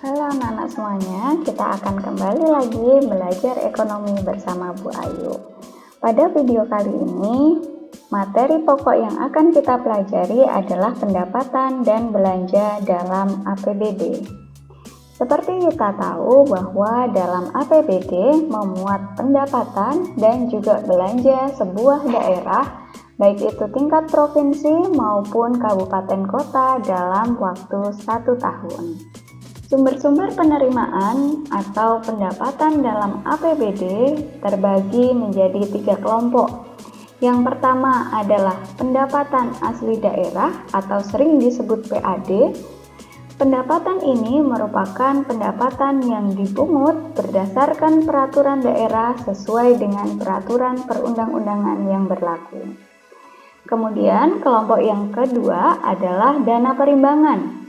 Halo anak-anak semuanya, kita akan kembali lagi belajar ekonomi bersama Bu Ayu. Pada video kali ini, materi pokok yang akan kita pelajari adalah pendapatan dan belanja dalam APBD. Seperti kita tahu bahwa dalam APBD memuat pendapatan dan juga belanja sebuah daerah, baik itu tingkat provinsi maupun kabupaten kota dalam waktu 1 tahun. Sumber-sumber penerimaan atau pendapatan dalam APBD terbagi menjadi 3 kelompok. Yang pertama adalah pendapatan asli daerah atau sering disebut PAD. Pendapatan ini merupakan pendapatan yang dipungut berdasarkan peraturan daerah sesuai dengan peraturan perundang-undangan yang berlaku. Kemudian kelompok yang kedua adalah dana perimbangan,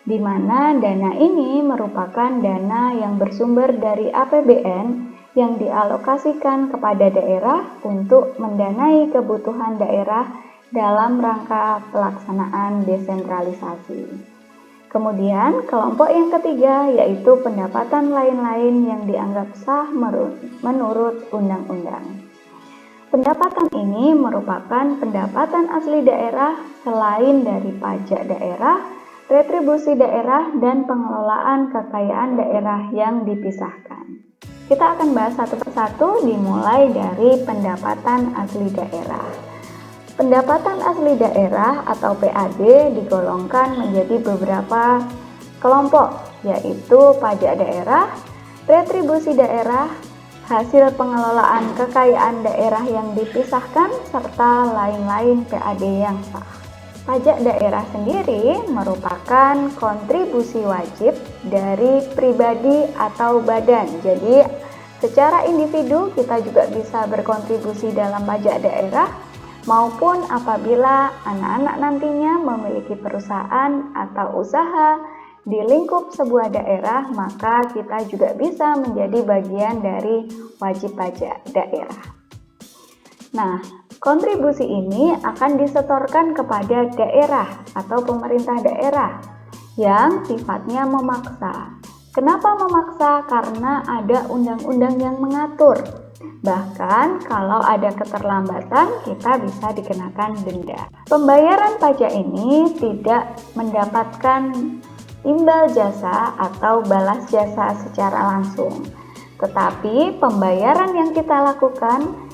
di mana dana ini merupakan dana yang bersumber dari APBN yang dialokasikan kepada daerah untuk mendanai kebutuhan daerah dalam rangka pelaksanaan desentralisasi. Kemudian kelompok yang ketiga yaitu pendapatan lain-lain yang dianggap sah menurut undang-undang. Pendapatan ini merupakan pendapatan asli daerah selain dari pajak daerah, retribusi daerah, dan pengelolaan kekayaan daerah yang dipisahkan. Kita akan bahas satu persatu dimulai dari pendapatan asli daerah. Pendapatan asli daerah atau PAD digolongkan menjadi beberapa kelompok, yaitu pajak daerah, retribusi daerah, hasil pengelolaan kekayaan daerah yang dipisahkan, serta lain-lain PAD yang sah. Pajak daerah sendiri merupakan kontribusi wajib dari pribadi atau badan. Jadi, secara individu kita juga bisa berkontribusi dalam pajak daerah, maupun apabila anak-anak nantinya memiliki perusahaan atau usaha di lingkup sebuah daerah, maka kita juga bisa menjadi bagian dari wajib pajak daerah. Nah, kontribusi ini akan disetorkan kepada daerah atau pemerintah daerah yang sifatnya memaksa. Kenapa memaksa? Karena ada undang-undang yang mengatur. Bahkan kalau ada keterlambatan, kita bisa dikenakan denda. Pembayaran pajak ini tidak mendapatkan imbal jasa atau balas jasa secara langsung. Tetapi pembayaran yang kita lakukan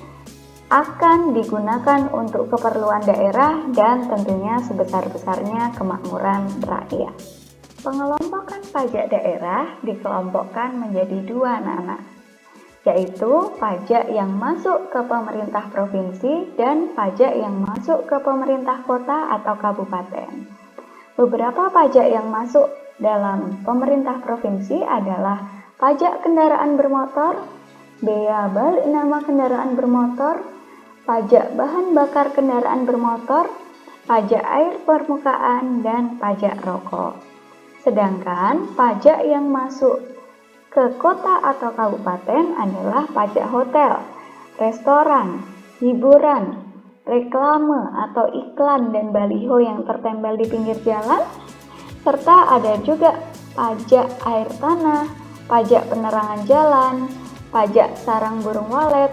akan digunakan untuk keperluan daerah dan tentunya sebesar-besarnya kemakmuran rakyat. Pengelompokan pajak daerah dikelompokkan menjadi 2 anak-anak, yaitu pajak yang masuk ke pemerintah provinsi dan pajak yang masuk ke pemerintah kota atau kabupaten. Beberapa pajak yang masuk dalam pemerintah provinsi adalah pajak kendaraan bermotor, bea balik nama kendaraan bermotor, pajak bahan bakar kendaraan bermotor, pajak air permukaan, dan pajak rokok. Sedangkan pajak yang masuk ke kota atau kabupaten adalah pajak hotel, restoran, hiburan, reklame atau iklan dan baliho yang tertempel di pinggir jalan, serta ada juga pajak air tanah, pajak penerangan jalan, pajak sarang burung walet,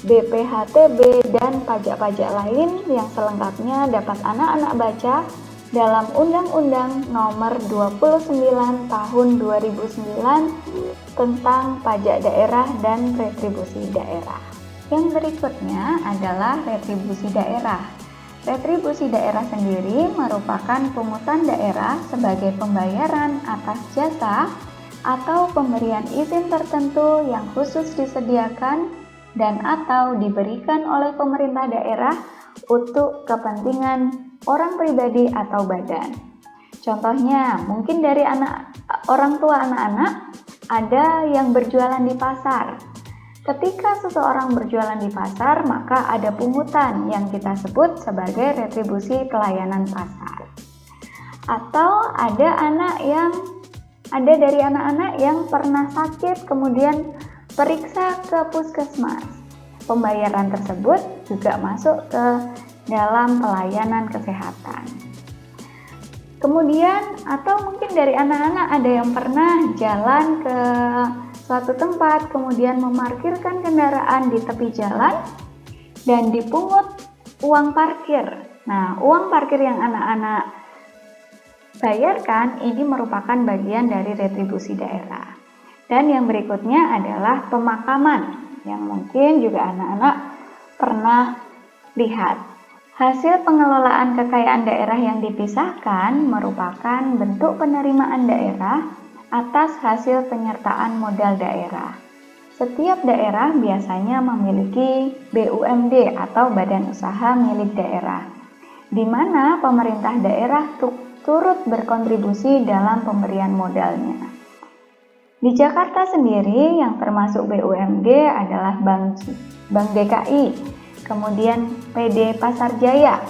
BPHTB, dan pajak-pajak lain yang selengkapnya dapat anak-anak baca dalam Undang-Undang Nomor 29 Tahun 2009 tentang pajak daerah dan retribusi daerah. Yang berikutnya adalah retribusi daerah. Retribusi daerah sendiri merupakan pungutan daerah sebagai pembayaran atas jasa atau pemberian izin tertentu yang khusus disediakan dan atau diberikan oleh pemerintah daerah untuk kepentingan orang pribadi atau badan. Contohnya, mungkin dari orang tua anak-anak ada yang berjualan di pasar. Ketika seseorang berjualan di pasar, maka ada pungutan yang kita sebut sebagai retribusi pelayanan pasar. Atau ada dari anak-anak yang pernah sakit kemudian periksa ke puskesmas. Pembayaran tersebut juga masuk ke dalam pelayanan kesehatan. Kemudian atau mungkin dari anak-anak ada yang pernah jalan ke suatu tempat kemudian memarkirkan kendaraan di tepi jalan dan dipungut uang parkir. Nah, uang parkir yang anak-anak bayarkan ini merupakan bagian dari retribusi daerah. Dan yang berikutnya adalah pemakaman yang mungkin juga anak-anak pernah lihat. Hasil pengelolaan kekayaan daerah yang dipisahkan merupakan bentuk penerimaan daerah atas hasil penyertaan modal daerah. Setiap daerah biasanya memiliki BUMD atau Badan Usaha Milik Daerah, di mana pemerintah daerah turut berkontribusi dalam pemberian modalnya. Di Jakarta sendiri yang termasuk BUMD adalah Bank DKI, kemudian PD Pasar Jaya,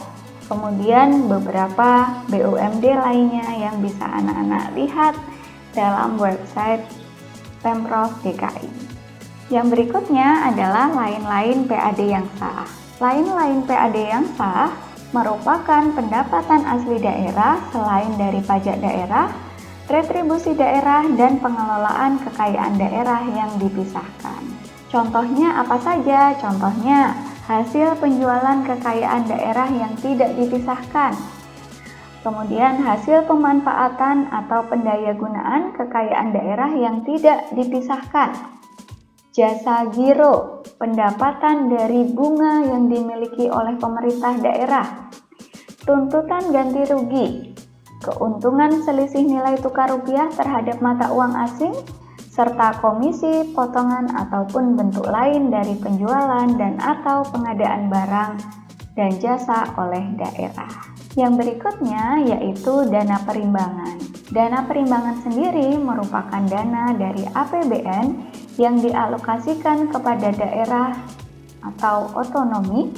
kemudian beberapa BUMD lainnya yang bisa anak-anak lihat dalam website Pemprov DKI. Yang berikutnya adalah lain-lain PAD yang sah. Lain-lain PAD yang sah merupakan pendapatan asli daerah selain dari pajak daerah, retribusi daerah, dan pengelolaan kekayaan daerah yang dipisahkan. Contohnya apa saja? Contohnya hasil penjualan kekayaan daerah yang tidak dipisahkan. Kemudian hasil pemanfaatan atau pendayagunaan kekayaan daerah yang tidak dipisahkan. Jasa giro, pendapatan dari bunga yang dimiliki oleh pemerintah daerah. Tuntutan ganti rugi, keuntungan selisih nilai tukar rupiah terhadap mata uang asing, serta komisi, potongan, ataupun bentuk lain dari penjualan dan atau pengadaan barang dan jasa oleh daerah. Yang berikutnya yaitu dana perimbangan. Dana perimbangan sendiri merupakan dana dari APBN yang dialokasikan kepada daerah atau otonomi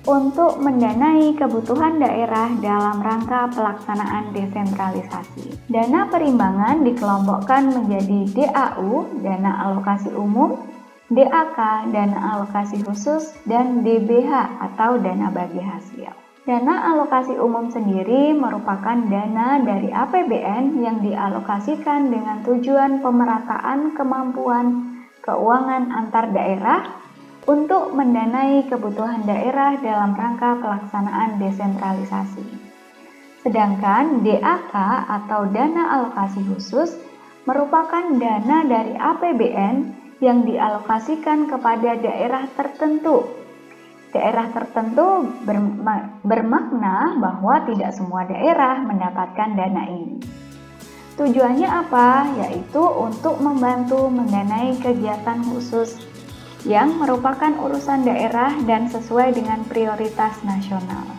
untuk mendanai kebutuhan daerah dalam rangka pelaksanaan desentralisasi. Dana perimbangan dikelompokkan menjadi DAU, dana alokasi umum, DAK, dana alokasi khusus, dan DBH atau dana bagi hasil. Dana alokasi umum sendiri merupakan dana dari APBN yang dialokasikan dengan tujuan pemerataan kemampuan keuangan antar daerah untuk mendanai kebutuhan daerah dalam rangka pelaksanaan desentralisasi. Sedangkan DAK atau dana alokasi khusus merupakan dana dari APBN yang dialokasikan kepada daerah tertentu. Daerah tertentu bermakna bahwa tidak semua daerah mendapatkan dana ini. Tujuannya apa? Yaitu untuk membantu mendanai kegiatan khusus yang merupakan urusan daerah dan sesuai dengan prioritas nasional.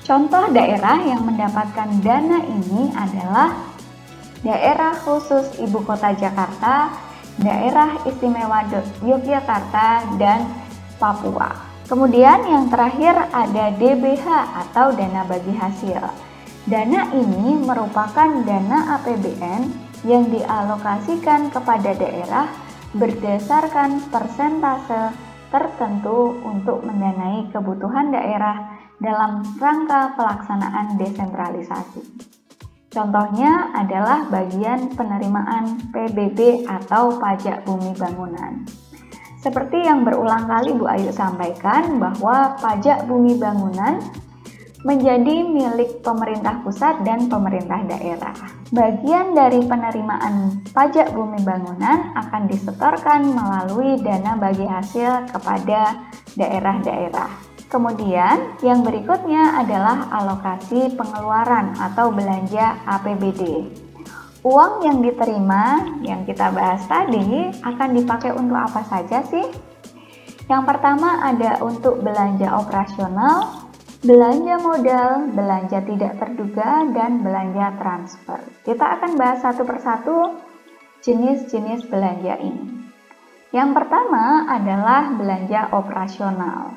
Contoh daerah yang mendapatkan dana ini adalah daerah khusus Ibu Kota Jakarta, daerah istimewa Yogyakarta, dan Papua. Kemudian yang terakhir ada DBH atau dana bagi hasil. Dana ini merupakan dana APBN yang dialokasikan kepada daerah berdasarkan persentase tertentu untuk mendanai kebutuhan daerah dalam rangka pelaksanaan desentralisasi. Contohnya adalah bagian penerimaan PBB atau pajak bumi bangunan. Seperti yang berulang kali Bu Ayu sampaikan bahwa pajak bumi bangunan menjadi milik pemerintah pusat dan pemerintah daerah. Bagian dari penerimaan pajak bumi bangunan akan disetorkan melalui dana bagi hasil kepada daerah-daerah. Kemudian yang berikutnya adalah alokasi pengeluaran atau belanja APBD. Uang yang diterima yang kita bahas tadi akan dipakai untuk apa saja sih? Yang pertama ada untuk belanja operasional, belanja modal, belanja tidak terduga, dan belanja transfer. Kita akan bahas satu persatu jenis-jenis belanja ini. Yang pertama adalah belanja operasional.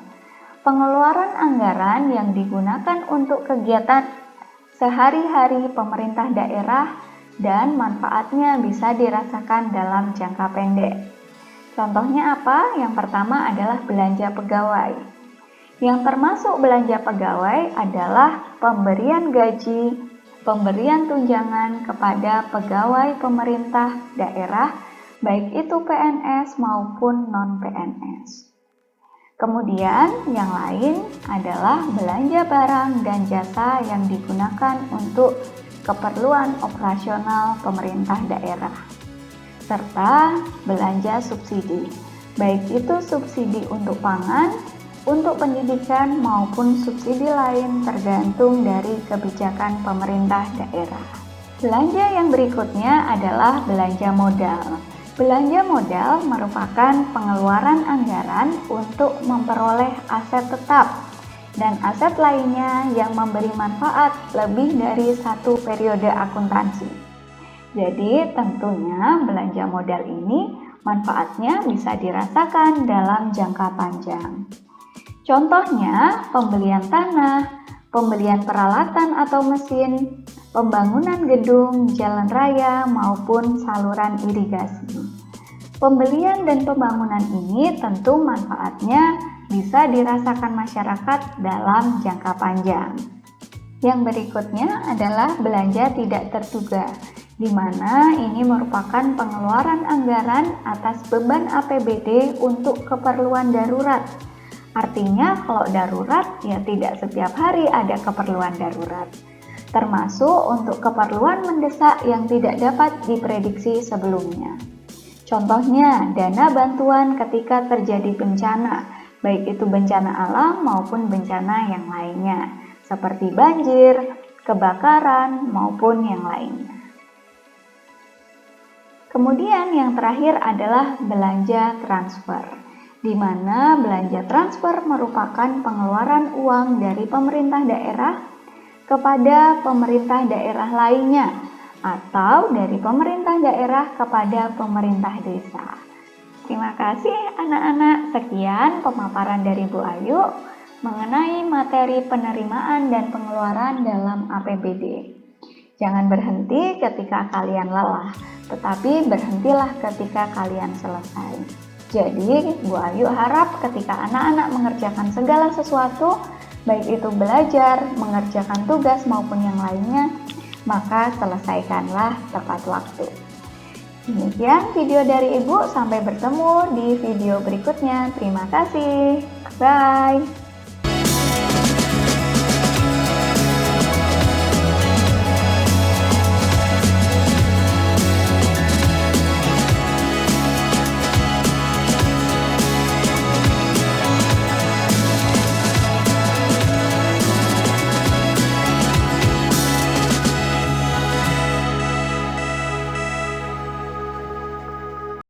Pengeluaran anggaran yang digunakan untuk kegiatan sehari-hari pemerintah daerah dan manfaatnya bisa dirasakan dalam jangka pendek. Contohnya apa? Yang pertama adalah belanja pegawai. Yang termasuk belanja pegawai adalah pemberian gaji, pemberian tunjangan kepada pegawai pemerintah daerah, baik itu PNS maupun non-PNS. Kemudian yang lain adalah belanja barang dan jasa yang digunakan untuk keperluan operasional pemerintah daerah, serta belanja subsidi, baik itu subsidi untuk pangan, untuk pendidikan maupun subsidi lain tergantung dari kebijakan pemerintah daerah. Belanja yang berikutnya adalah belanja modal. Belanja modal merupakan pengeluaran anggaran untuk memperoleh aset tetap dan aset lainnya yang memberi manfaat lebih dari satu periode akuntansi. Jadi tentunya belanja modal ini manfaatnya bisa dirasakan dalam jangka panjang. Contohnya pembelian tanah, pembelian peralatan atau mesin, pembangunan gedung, jalan raya, maupun saluran irigasi. Pembelian dan pembangunan ini tentu manfaatnya bisa dirasakan masyarakat dalam jangka panjang. Yang berikutnya adalah belanja tidak terduga, di mana ini merupakan pengeluaran anggaran atas beban APBD untuk keperluan darurat. Artinya kalau darurat ya tidak setiap hari ada keperluan darurat, termasuk untuk keperluan mendesak yang tidak dapat diprediksi sebelumnya. Contohnya dana bantuan ketika terjadi bencana, baik itu bencana alam maupun bencana yang lainnya, seperti banjir, kebakaran, maupun yang lainnya. Kemudian yang terakhir adalah belanja transfer, di mana belanja transfer merupakan pengeluaran uang dari pemerintah daerah kepada pemerintah daerah lainnya atau dari pemerintah daerah kepada pemerintah desa. Terima kasih anak-anak, sekian pemaparan dari Bu Ayu mengenai materi penerimaan dan pengeluaran dalam APBD. Jangan berhenti ketika kalian lelah, tetapi berhentilah ketika kalian selesai. Jadi, Bu Ayu harap ketika anak-anak mengerjakan segala sesuatu, baik itu belajar, mengerjakan tugas maupun yang lainnya, maka selesaikanlah tepat waktu. Demikian video dari Ibu, sampai bertemu di video berikutnya. Terima kasih. Bye.